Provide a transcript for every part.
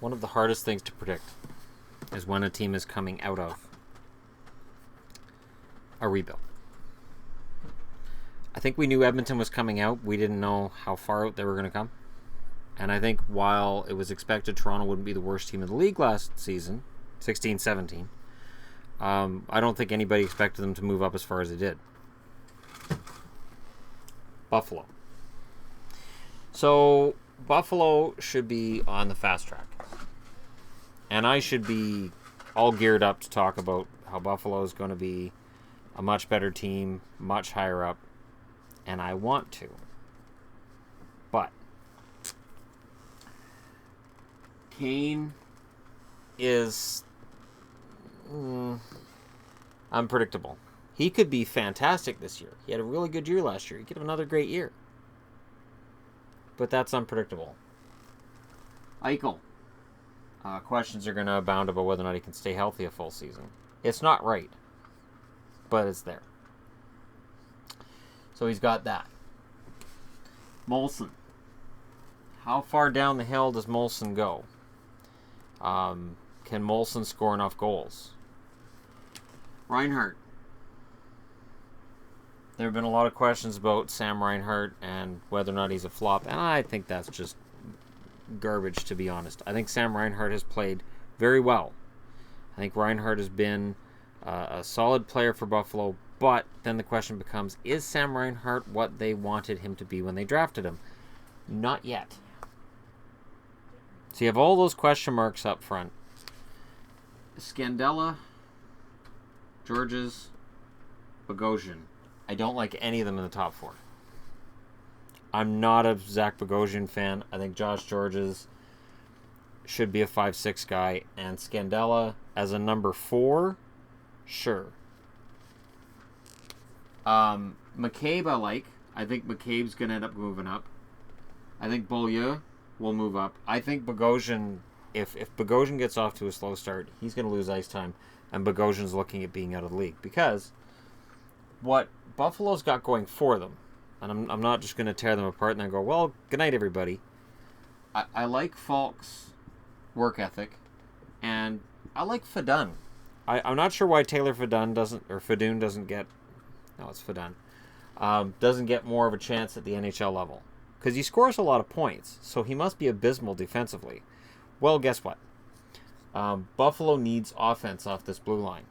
one of the hardest things to predict is when a team is coming out of a rebuild. I think we knew Edmonton was coming out. We didn't know how far out they were going to come. And I think while it was expected Toronto wouldn't be the worst team in the league last season, 16-17, I don't think anybody expected them to move up as far as they did. Buffalo. So Buffalo should be on the fast track. And I should be all geared up to talk about how Buffalo is going to be a much better team, much higher up. And I want to. But Kane is unpredictable. He could be fantastic this year. He had a really good year last year. He could have another great year. But that's unpredictable. Eichel. Questions are going to abound about whether or not he can stay healthy a full season. It's not right. But it's there. So he's got that. Molson. How far down the hill does Molson go? Can Molson score enough goals? Reinhart. There have been a lot of questions about Sam Reinhart and whether or not he's a flop, and I think that's just garbage, to be honest. I think Sam Reinhart has played very well. I think Reinhart has been a solid player for Buffalo, but then the question becomes, is Sam Reinhart what they wanted him to be when they drafted him? Not yet. So you have all those question marks up front. Scandella, Georges, Bogosian. I don't like any of them in the top four. I'm not a Zach Bogosian fan. I think Josh Georges should be a 5-6 guy. And Scandella as a number 4, sure. McCabe I like. I think McCabe's going to end up moving up. I think Beaulieu will move up. I think Bogosian, if Bogosian gets off to a slow start, he's going to lose ice time. And Bogosian's looking at being out of the league. Because what Buffalo's got going for them, and I'm not just going to tear them apart and then go, well, good night, everybody. I like Falk's work ethic, and I like Fedun. I'm not sure why Taylor Fedun doesn't get, no, it's Fedun, doesn't get more of a chance at the NHL level. Because he scores a lot of points, so he must be abysmal defensively. Well, guess what? Buffalo needs offense off this blue line.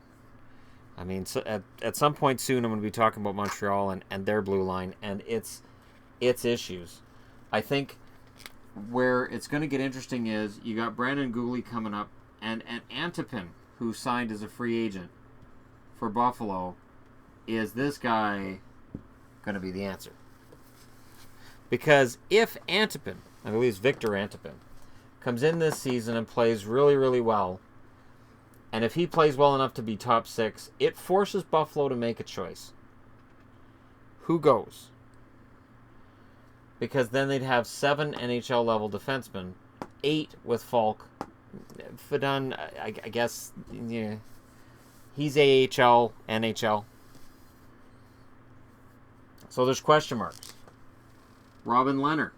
I mean, so at some point soon, I'm going to be talking about Montreal and their blue line and its issues. I think where it's going to get interesting is you got Brandon Gooley coming up and Antipin, who signed as a free agent for Buffalo. Is this guy going to be the answer? Because if Antipin, I believe it's Victor Antipin, comes in this season and plays really, really well, and if he plays well enough to be top 6, it forces Buffalo to make a choice. Who goes? Because then they'd have 7 NHL level defensemen, 8 with Falk. Fedun, I guess, yeah, he's AHL, NHL. So there's question marks. Robin Lehner.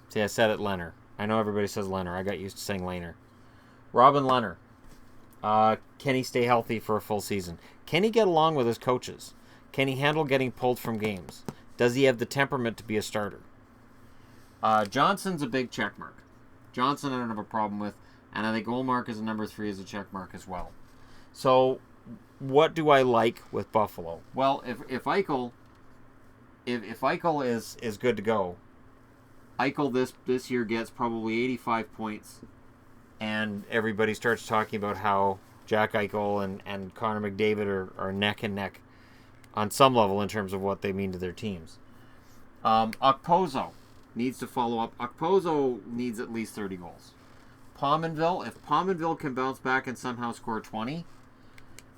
See, I said it, Lehner. I know everybody says Lehner. I got used to saying Lehner. Robin Lehner. Can he stay healthy for a full season? Can he get along with his coaches? Can he handle getting pulled from games? Does he have the temperament to be a starter? Johnson's a big check mark. Johnson I don't have a problem with, and I think Ullmark is a number 3 as a check mark as well. So, what do I like with Buffalo? Well, if Eichel is good to go, Eichel this year gets probably 85 points. And everybody starts talking about how Jack Eichel and Connor McDavid are neck and neck on some level in terms of what they mean to their teams. Okposo needs to follow up. Okposo needs at least 30 goals. Pominville, if Pominville can bounce back and somehow score 20,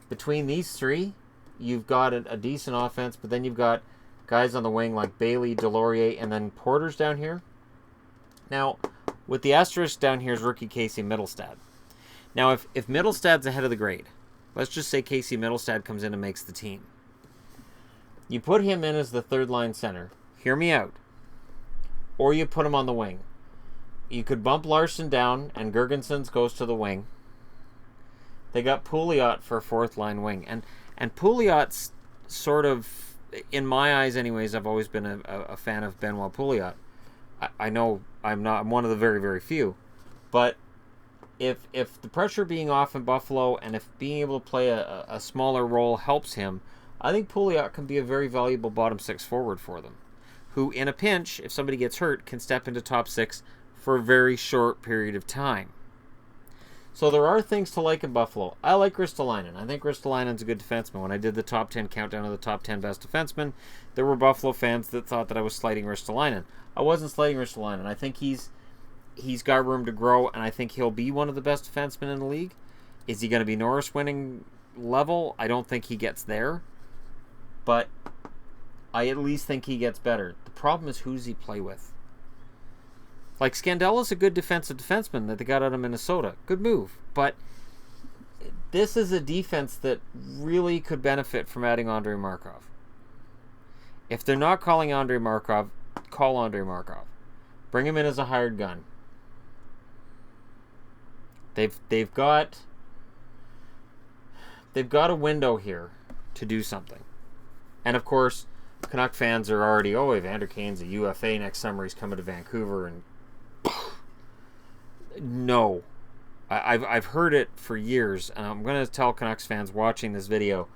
between these 3, you've got a decent offense, but then you've got guys on the wing like Bailey, Delorier, and then Porter's down here. Now, with the asterisk down here is rookie Casey Middlestad. Now, if Middlestad's ahead of the grade, let's just say Casey Middlestad comes in and makes the team. You put him in as the third line center. Hear me out. Or you put him on the wing. You could bump Larson down, and Gergensons goes to the wing. They got Pouliot for a fourth-line wing. And Pouliot's sort of, in my eyes anyways, I've always been a fan of Benoit Pouliot. I know I'm one of the very, very few. But if the pressure being off in Buffalo and if being able to play a smaller role helps him, I think Pouliot can be a very valuable bottom six forward for them, who in a pinch, if somebody gets hurt, can step into top six for a very short period of time. So there are things to like in Buffalo. I like Ristolainen. I think Ristolainen's a good defenseman. When I did the top 10 countdown of the top 10 best defensemen, there were Buffalo fans that thought that I was slighting Ristolainen. I wasn't slighting Ristolainen. I think he's got room to grow, and I think he'll be one of the best defensemen in the league. Is he going to be Norris winning level? I don't think he gets there, but I at least think he gets better. The problem is who's he play with. Like, Scandella's a good defensive defenseman that they got out of Minnesota. Good move. But this is a defense that really could benefit from adding Andrei Markov. If they're not calling Andrei Markov, call Andrei Markov. Bring him in as a hired gun. They've got a window here to do something. And of course, Canuck fans are already, Evander Kane's a UFA next summer. He's coming to Vancouver, and no. I've heard it for years, and I'm going to tell Canucks fans watching this video,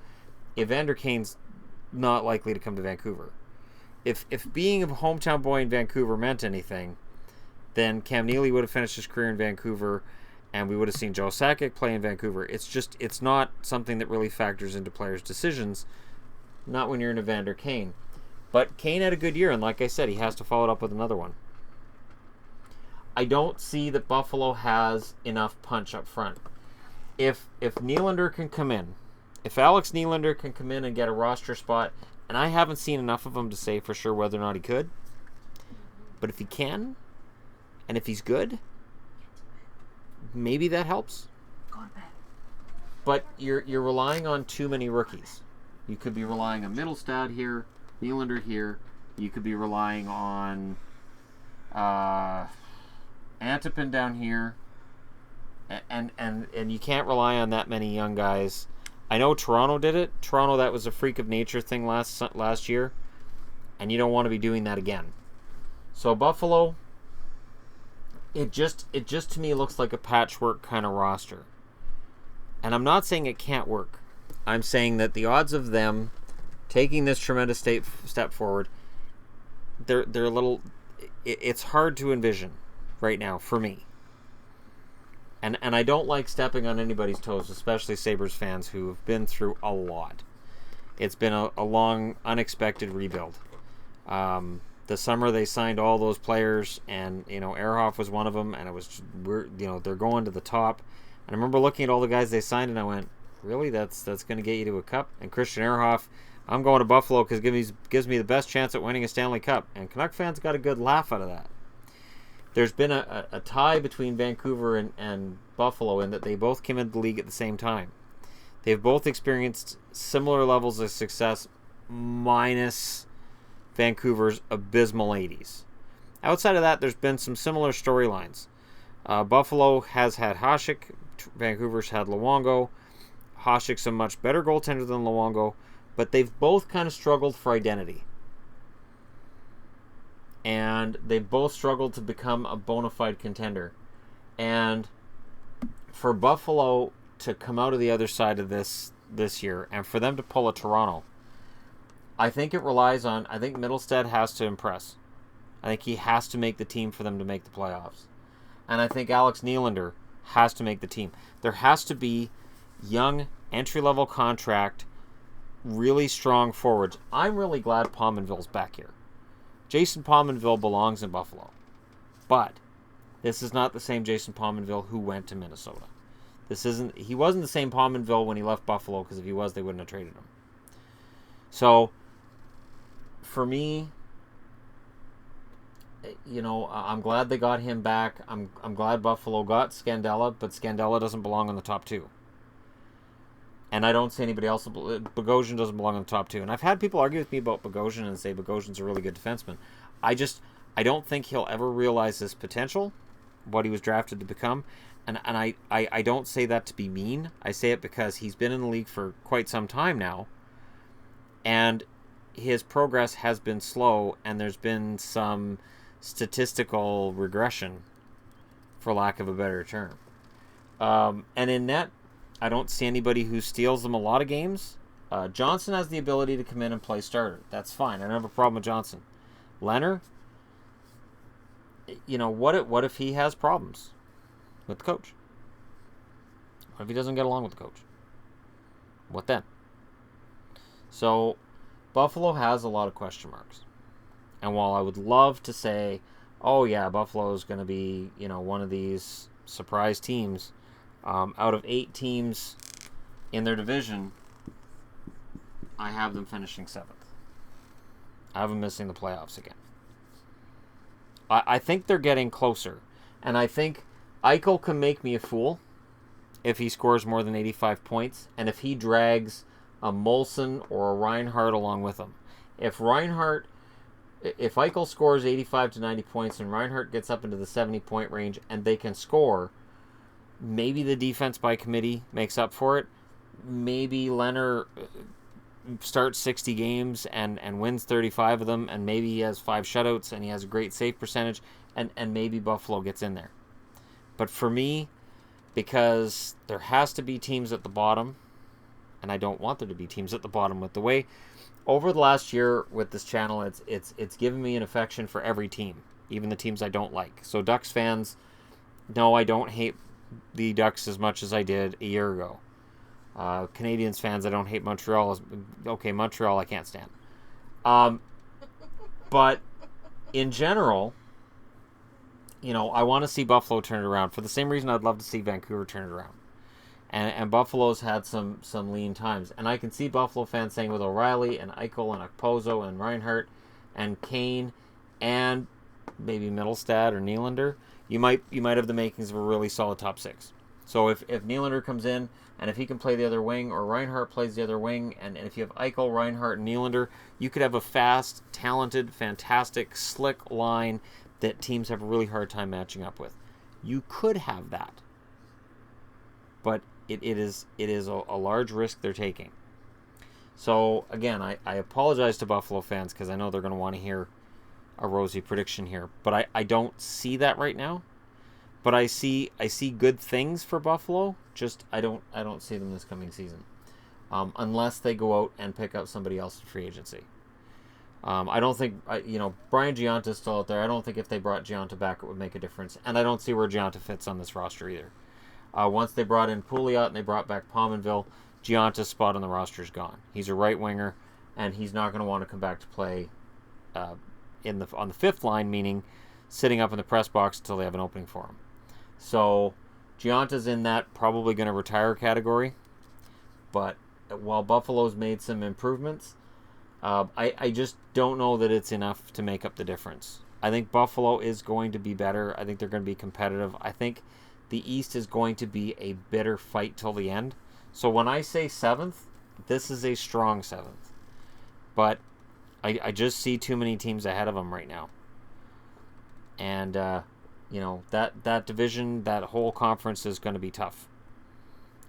Evander Kane's not likely to come to Vancouver. If being a hometown boy in Vancouver meant anything, then Cam Neely would have finished his career in Vancouver, and we would have seen Joe Sakic play in Vancouver. It's not something that really factors into players' decisions, not when you're in Evander Kane. But Kane had a good year, and like I said, he has to follow it up with another one. I don't see that Buffalo has enough punch up front. If Nylander can come in, if Alex Nylander can come in and get a roster spot, and I haven't seen enough of him to say for sure whether or not he could, but if he can, and if he's good, maybe that helps. But you're relying on too many rookies. You could be relying on Mittelstadt here, Nylander here. You could be relying on Antipin down here, and you can't rely on that many young guys. I know Toronto did it. Toronto, that was a freak of nature thing last year, and you don't want to be doing that again. So Buffalo, it just to me looks like a patchwork kind of roster, and I'm not saying it can't work. I'm saying that the odds of them taking this tremendous step forward, they're a little. It's hard to envision right now for me. And I don't like stepping on anybody's toes, especially Sabres fans who have been through a lot. It's been a long, unexpected rebuild. The summer they signed all those players, and Ehrhoff was one of them, and it was they're going to the top. And I remember looking at all the guys they signed, and I went, really, that's going to get you to a cup? And Christian Ehrhoff, I'm going to Buffalo because it gives me the best chance at winning a Stanley Cup. And Canuck fans got a good laugh out of that. There's been a tie between Vancouver and Buffalo in that they both came into the league at the same time. They've both experienced similar levels of success, minus Vancouver's abysmal 80s. Outside of that, there's been some similar storylines. Buffalo has had Hasek, Vancouver's had Luongo. Hasek's a much better goaltender than Luongo, but they've both kind of struggled for identity. And they both struggled to become a bona fide contender. And for Buffalo to come out of the other side of this year, and for them to pull a Toronto, I think it relies on, I think Mittelstadt has to impress. I think he has to make the team for them to make the playoffs. And I think Alex Nylander has to make the team. There has to be young, entry-level contract, really strong forwards. I'm really glad Pominville's back here. Jason Pominville belongs in Buffalo. But this is not the same Jason Pominville who went to Minnesota. He wasn't the same Pominville when he left Buffalo, because if he was, they wouldn't have traded him. So, for me, I'm glad they got him back. I'm glad Buffalo got Scandella, but Scandella doesn't belong in the top two. And I don't see anybody else. Bogosian doesn't belong in the top two. And I've had people argue with me about Bogosian and say Bogosian's a really good defenseman. I don't think he'll ever realize his potential. what he was drafted to become. And I don't say that to be mean. I say it because he's been in the league for quite some time now. And his progress has been slow, and there's been some statistical regression, for lack of a better term. And in net, I don't see anybody who steals them a lot of games. Johnson has the ability to come in and play starter. That's fine. I don't have a problem with Johnson. Leonard, what if he has problems with the coach? What if he doesn't get along with the coach? What then? So, Buffalo has a lot of question marks. And while I would love to say, oh yeah, Buffalo is going to be, one of these surprise teams, out of 8 teams in their division, I have them finishing 7th. I have them missing the playoffs again. I think they're getting closer. And I think Eichel can make me a fool if he scores more than 85 points, and if he drags a Molson or a Reinhart along with him. If Eichel scores 85 to 90 points and Reinhart gets up into the 70-point range and they can score, maybe the defense by committee makes up for it. Maybe Leonard starts 60 games and wins 35 of them, and maybe he has 5 shutouts and he has a great save percentage, and maybe Buffalo gets in there. But for me, because there has to be teams at the bottom, and I don't want there to be teams at the bottom, with the way over the last year with this channel, it's given me an affection for every team, even the teams I don't like. So Ducks fans, no, I don't hate the Ducks as much as I did a year ago. Canadians fans, I don't hate Montreal. Okay, Montreal I can't stand. But in general, I want to see Buffalo turn it around for the same reason I'd love to see Vancouver turn it around. And Buffalo's had some lean times. And I can see Buffalo fans saying with O'Reilly and Eichel and Okposo and Reinhart and Kane and maybe Middlestad or Nylander, you might have the makings of a really solid top 6. So if Nylander comes in, and if he can play the other wing, or Reinhart plays the other wing, and if you have Eichel, Reinhart, and Nylander, you could have a fast, talented, fantastic, slick line that teams have a really hard time matching up with. You could have that. But it is a large risk they're taking. So, again, I apologize to Buffalo fans because I know they're going to want to hear a rosy prediction here. But I don't see that right now. But I see good things for Buffalo. Just I don't see them this coming season, unless they go out and pick up somebody else in free agency. I don't think Brian Giunta's still out there. I don't think if they brought Giunta back it would make a difference, and I don't see where Giunta fits on this roster either. Once they brought in Pouliot and they brought back Pominville, Giunta's spot on the roster is gone. He's a right winger, and he's not going to want to come back to play on the 5th line, meaning sitting up in the press box until they have an opening for him. So Giunta's in that probably going to retire category. But while Buffalo's made some improvements, I just don't know that it's enough to make up the difference. I think Buffalo is going to be better. I think they're going to be competitive. I think the East is going to be a bitter fight till the end. So when I say 7th, this is a strong 7th. But I just see too many teams ahead of them right now. And, that division, that whole conference is going to be tough.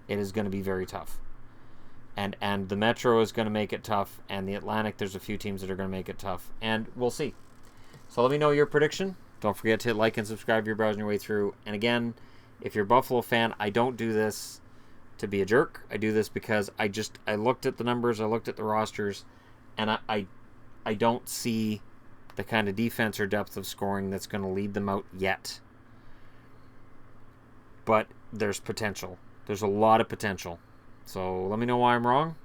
It is going to be very tough. And the Metro is going to make it tough. And the Atlantic, there's a few teams that are going to make it tough. And we'll see. So let me know your prediction. Don't forget to hit like and subscribe if you're browsing your way through. And again, if you're a Buffalo fan, I don't do this to be a jerk. I do this because I looked at the numbers, I looked at the rosters, and I don't see the kind of defense or depth of scoring that's going to lead them out yet. But there's potential. There's a lot of potential. So let me know why I'm wrong.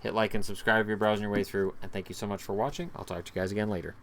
Hit like and subscribe if you're browsing your way through. And thank you so much for watching. I'll talk to you guys again later.